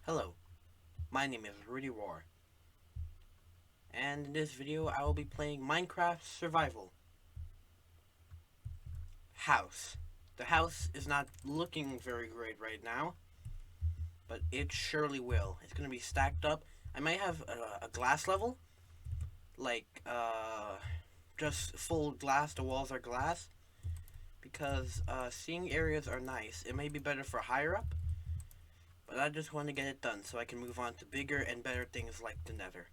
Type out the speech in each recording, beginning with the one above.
Hello, my name is RudyRoar, and in this video I will be playing Minecraft Survival. House. The house is not looking very great right now, but it surely will. It's going to be stacked up. I might have a glass level, like just full glass, the walls are glass, because seeing areas are nice. It may be better for higher up, but I just want to get it done so I can move on to bigger and better things like the nether.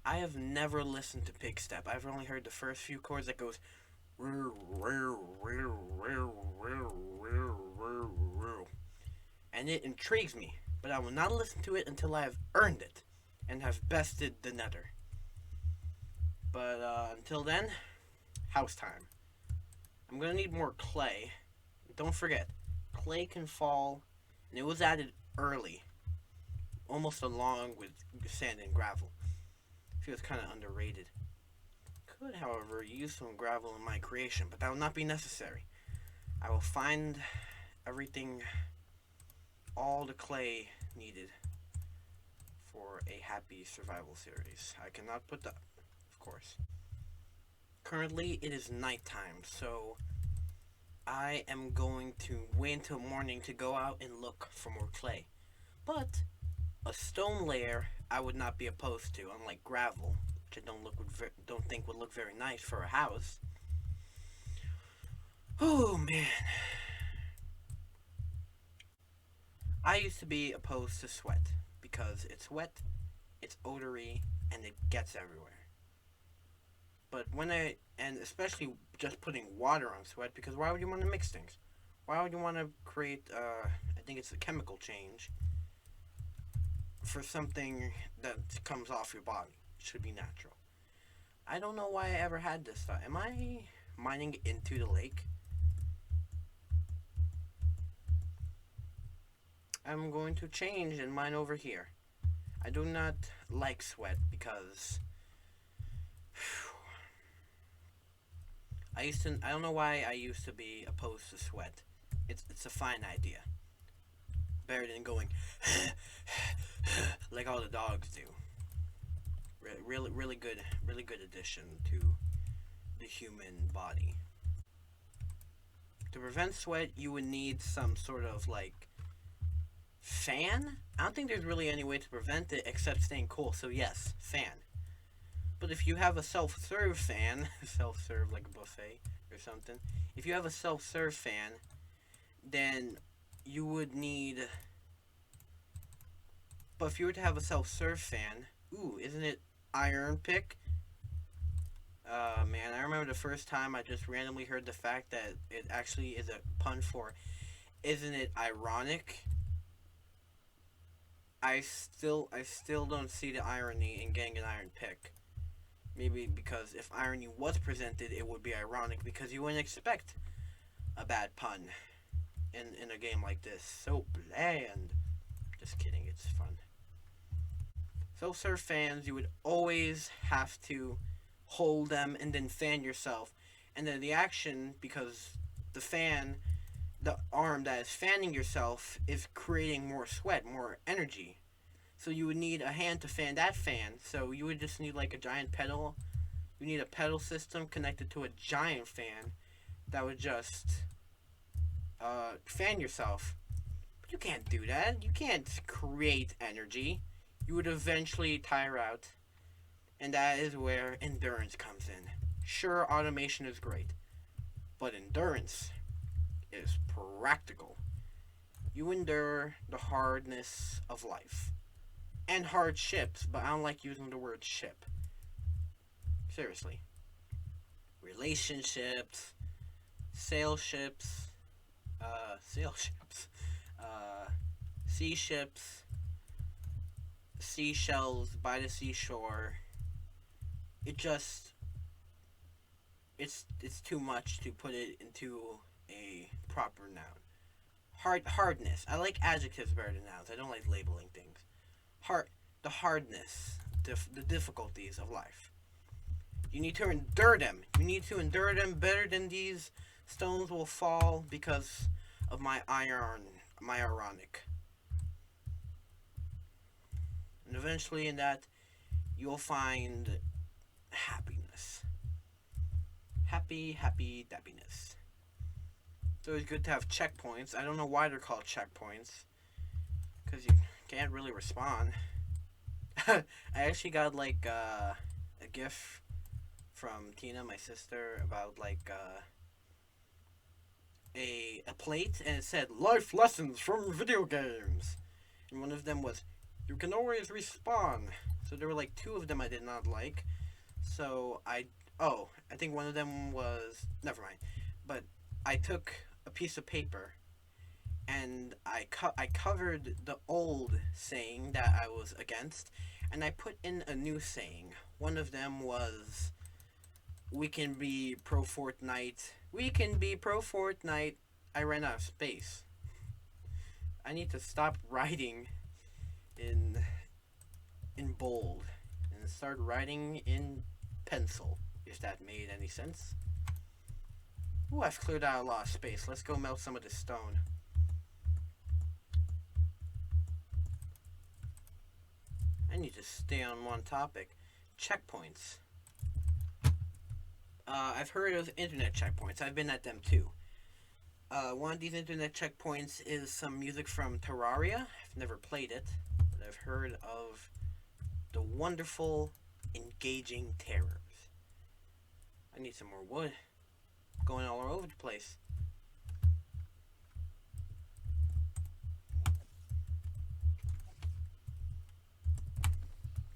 I have never listened to Pigstep. I've only heard the first few chords that goes and it intrigues me, but I will not listen to it until I have earned it and have bested the nether. But until then, house time. I'm gonna need more clay. Don't forget, clay can fall, and it was added early, almost along with sand and gravel. I feel it's kind of underrated. Could, however, use some gravel in my creation, but that will not be necessary. I will find everything, all the clay needed for a happy survival series. I cannot put that, of course. Currently, it is nighttime, so I am going to wait until morning to go out and look for more clay. But a stone layer I would not be opposed to, unlike gravel, which I don't think would look very nice for a house. Oh man, I used to be opposed to sweat because it's wet, it's odory, and it gets everywhere. But and especially just putting water on sweat, because why would you want to mix things? Why would you want to create, I think it's a chemical change for something that comes off your body? It should be natural. I don't know why I ever had this thought. Am I mining into the lake? I'm going to change and mine over here. I do not like sweat because I don't know why I used to be opposed to sweat. It's a fine idea. Better than going like all the dogs do. Really good addition to the human body. To prevent sweat, you would need some sort of like fan. I don't think there's really any way to prevent it except staying cool. So yes, fan. But if you have a self-serve fan, self-serve like a buffet or something, if you have a self-serve fan, then you would need. But if you were to have a self-serve fan, ooh, isn't it iron pick? Man, I remember the first time I just randomly heard the fact that it actually is a pun for, isn't it ironic? I still don't see the irony in getting an iron pick. Maybe because if irony was presented, it would be ironic because you wouldn't expect a bad pun in a game like this. So bland. Just kidding, it's fun. Self-serve fans, you would always have to hold them and then fan yourself. And then the action, because the fan, the arm that is fanning yourself, is creating more sweat, more energy. So you would need a hand to fan that fan. So you would just need like a giant pedal. You need a pedal system connected to a giant fan that would just fan yourself. But you can't do that. You can't create energy. You would eventually tire out. And that is where endurance comes in. Sure, automation is great, but endurance is practical. You endure the hardness of life. And hardships, but I don't like using the word ship. Seriously. Relationships, sail ships, sea ships, seashells by the seashore. It's too much to put it into a proper noun. Hardness. I like adjectives better than nouns. I don't like labeling things. The hardness, the difficulties of life. You need to endure them. You need to endure them better than these stones will fall because of my ironic. And eventually in that, you'll find happiness. Happy dappiness. It's always good to have checkpoints. I don't know why they're called checkpoints. Because you can't really respawn. I actually got like a gif from Tina, my sister, about like a plate, and it said life lessons from video games, and one of them was you can always respawn. So there were like two of them I did not like. So I think one of them was, never mind, but I took a piece of paper and I covered the old saying that I was against, and I put in a new saying. One of them was, we can be pro Fortnite. We can be pro Fortnite. I ran out of space. I need to stop writing in bold and start writing in pencil, if that made any sense. Ooh, I've cleared out a lot of space. Let's go melt some of this stone. I need to stay on one topic. Checkpoints. I've heard of internet checkpoints. I've been at them too. One of these internet checkpoints is some music from Terraria. I've never played it, but I've heard of the wonderful, engaging terrors. I need some more wood. Going all over the place.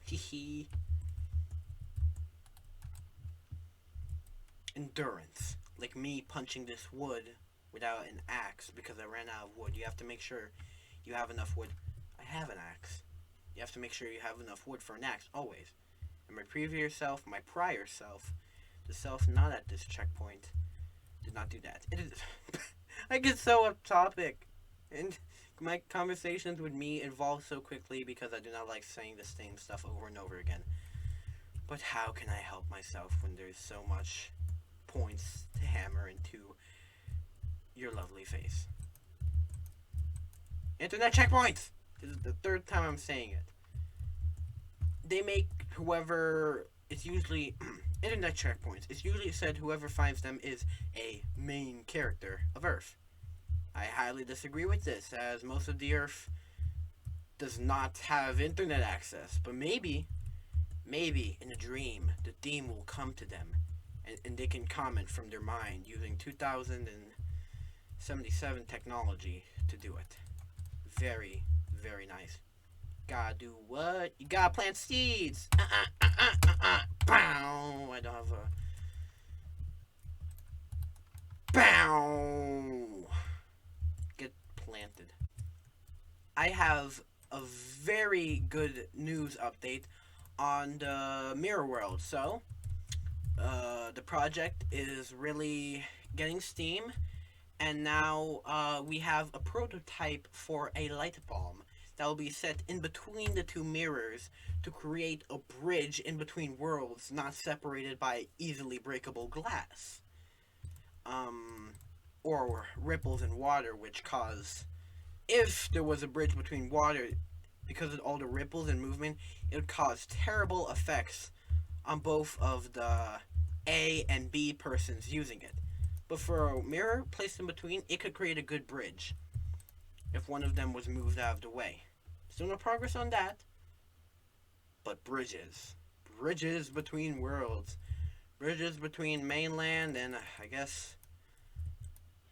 Hee. Endurance. Like me punching this wood without an axe because I ran out of wood. You have to make sure you have enough wood. I have an axe. You have to make sure you have enough wood for an axe, always. And my previous self, my prior self, the self not at this checkpoint, did not do that. It is I get so off topic. And my conversations with me evolve so quickly because I do not like saying the same stuff over and over again. But how can I help myself when there's so much points to hammer into your lovely face? Internet checkpoints! This is the third time I'm saying it. They make whoever, it's usually internet checkpoints. It's usually said whoever finds them is a main character of Earth. I highly disagree with this, as most of the Earth does not have internet access. But maybe in a dream, the theme will come to them, and they can comment from their mind using 2077 technology to do it. Very, very nice. Gotta do what? You gotta plant seeds! Bow! I don't have a... Bow! Get planted. I have a very good news update on the Mirror World. So, the project is really getting steam, and now we have a prototype for a light bulb that will be set in between the two mirrors to create a bridge in between worlds not separated by easily breakable glass. Or ripples in water, which cause, if there was a bridge between water, because of all the ripples and movement, it would cause terrible effects on both of the A and B persons using it. But for a mirror placed in between, it could create a good bridge if one of them was moved out of the way. Still no progress on that, but bridges. Bridges between worlds. Bridges between mainland and, I guess,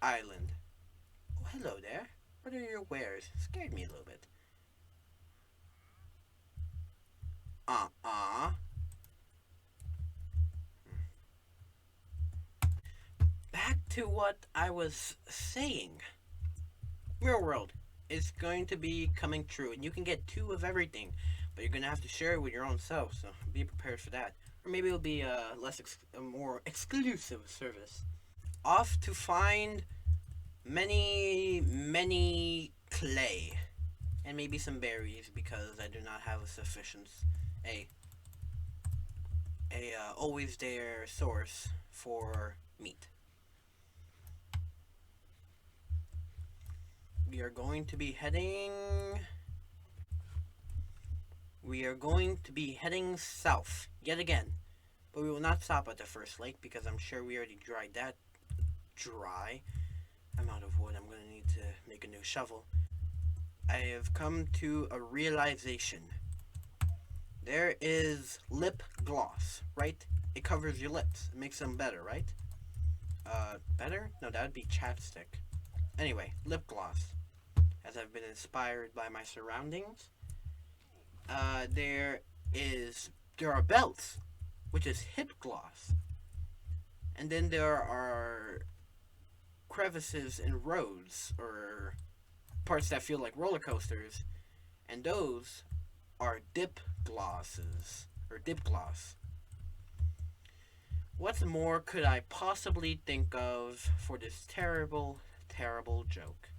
island. Oh, hello there. What are your wares? Scared me a little bit. Back to what I was saying. Real World is going to be coming true, and you can get 2 of everything, but you're going to have to share it with your own self, so be prepared for that. Or maybe it'll be a more exclusive service. Off to find many clay, and maybe some berries, because I do not have a sufficient always there source for meat. We are going to be heading we are going to be heading south yet again. But we will not stop at the first lake because I'm sure we already dried that dry. I'm out of wood. I'm going to need to make a new shovel. I have come to a realization. There is lip gloss, right? It covers your lips. It makes them better, right? Better? No, that would be chapstick. Anyway, lip gloss. As I've been inspired by my surroundings. There are belts, which is hip gloss. And then there are crevices in roads, or parts that feel like roller coasters. And those are dip glosses, or dip gloss. What more could I possibly think of for this terrible, terrible joke?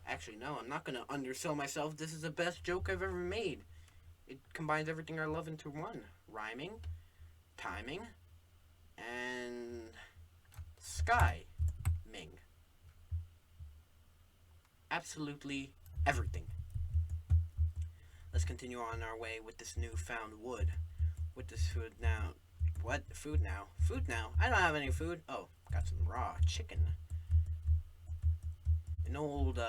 Actually, no, I'm not going to undersell myself. This is the best joke I've ever made. It combines everything I love into one. Rhyming, timing, and sky-ming. Absolutely everything. Let's continue on our way with this newfound wood. With this food now. What? Food now? Food now? I don't have any food. Oh, got some raw chicken. An old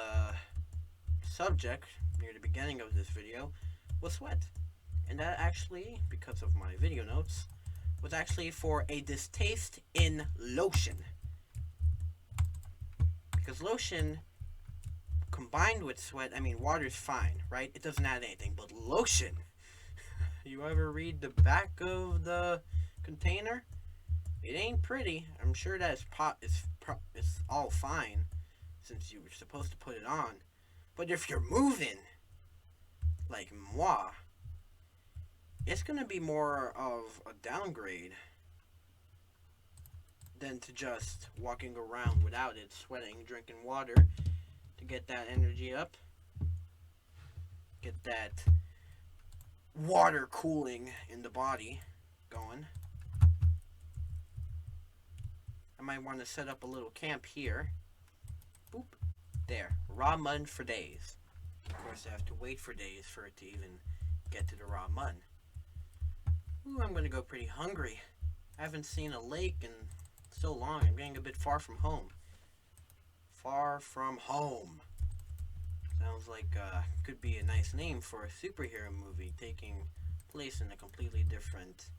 subject near the beginning of this video was sweat. And that actually, because of my video notes, was actually for a distaste in lotion. Because lotion combined with sweat, I mean, water's fine, right? It doesn't add anything, but lotion. You ever read the back of the container? It ain't pretty. I'm sure that it's all fine since you were supposed to put it on. But if you're moving, like moi, it's gonna be more of a downgrade than to just walking around without it, sweating, drinking water to get that energy up, get that water cooling in the body going. I might want to set up a little camp here. Boop. There. Raw mud for days. Of course, I have to wait for days for it to even get to the raw mud. Ooh, I'm going to go pretty hungry. I haven't seen a lake in so long. I'm getting a bit far from home. Far from home. Sounds like could be a nice name for a superhero movie taking place in a completely different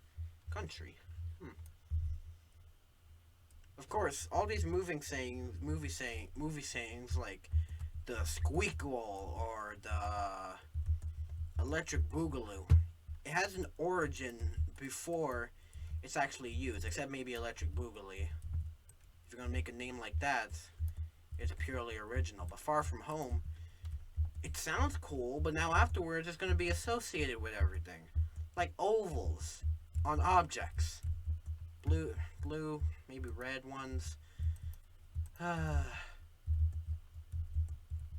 country. Of course, all these movie sayings like the squeakquel or the electric boogaloo, it has an origin before it's actually used, except maybe electric boogaloo. If you're gonna make a name like that, it's purely original. But far from home, it sounds cool, but now afterwards it's gonna be associated with everything, like ovals on objects. Blue, maybe red ones.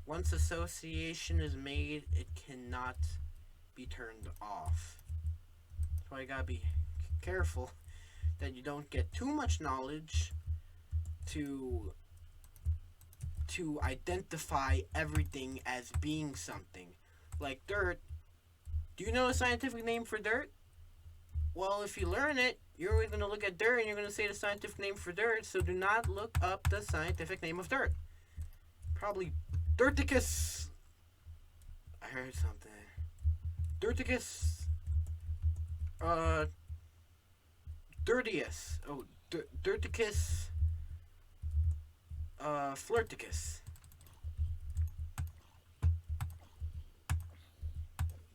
Once association is made, it cannot be turned off. That's why you gotta be careful that you don't get too much knowledge to identify everything as being something. Like dirt. Do you know a scientific name for dirt? Well, if you learn it, you're always going to look at dirt and you're going to say the scientific name for dirt, so do not look up the scientific name of dirt. Probably Dirticus. I heard something. Dirticus. Dirtius. Oh, Dirticus. Flirticus.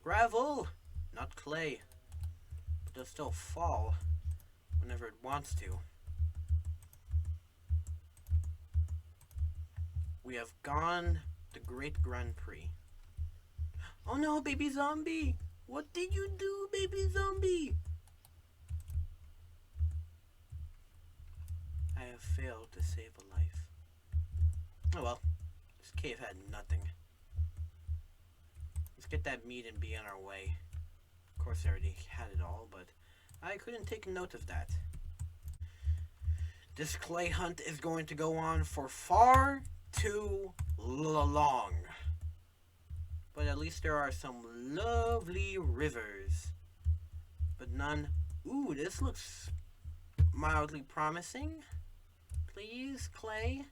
Gravel, not clay. But it'll still fall whenever it wants to. We have gone the Great Grand Prix. Oh no, baby zombie! What did you do, baby zombie? I have failed to save a life. Oh well, this cave had nothing. Let's get that meat and be on our way. Of course I already had it all, but I couldn't take note of that. This clay hunt is going to go on for far too long. But at least there are some lovely rivers. But none... Ooh, this looks mildly promising. Please, Clay.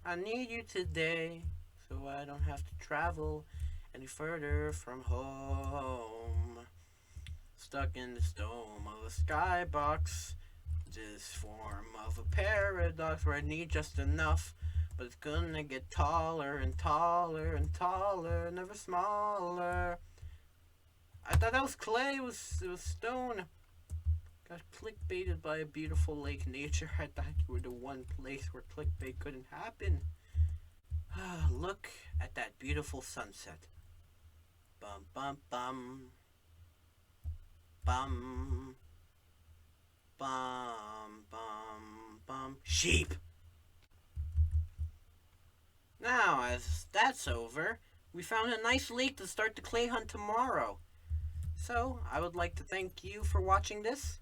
I need you today, so I don't have to travel any further from home. Stuck in the dome of a skybox, this form of a paradox where I need just enough, but it's gonna get taller and taller and taller, never smaller. I thought that was clay, it was stone. Got clickbaited by a beautiful lake nature. I thought you were the one place where clickbait couldn't happen. Look at that beautiful sunset. Bum bum bum. Bum. Bum bum bum. Sheep! Now, as that's over, we found a nice lake to start the clay hunt tomorrow. So, I would like to thank you for watching this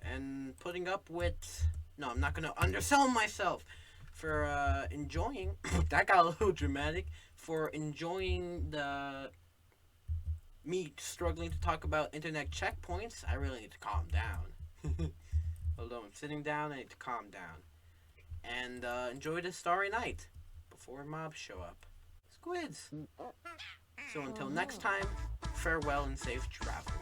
and putting up with... No, I'm not going to undersell myself. For enjoying... that got a little dramatic. For enjoying the... me struggling to talk about internet checkpoints. I really need to calm down. Although I'm sitting down, I need to calm down. And enjoy this starry night before mobs show up. Squids! So until next time, farewell and safe travel.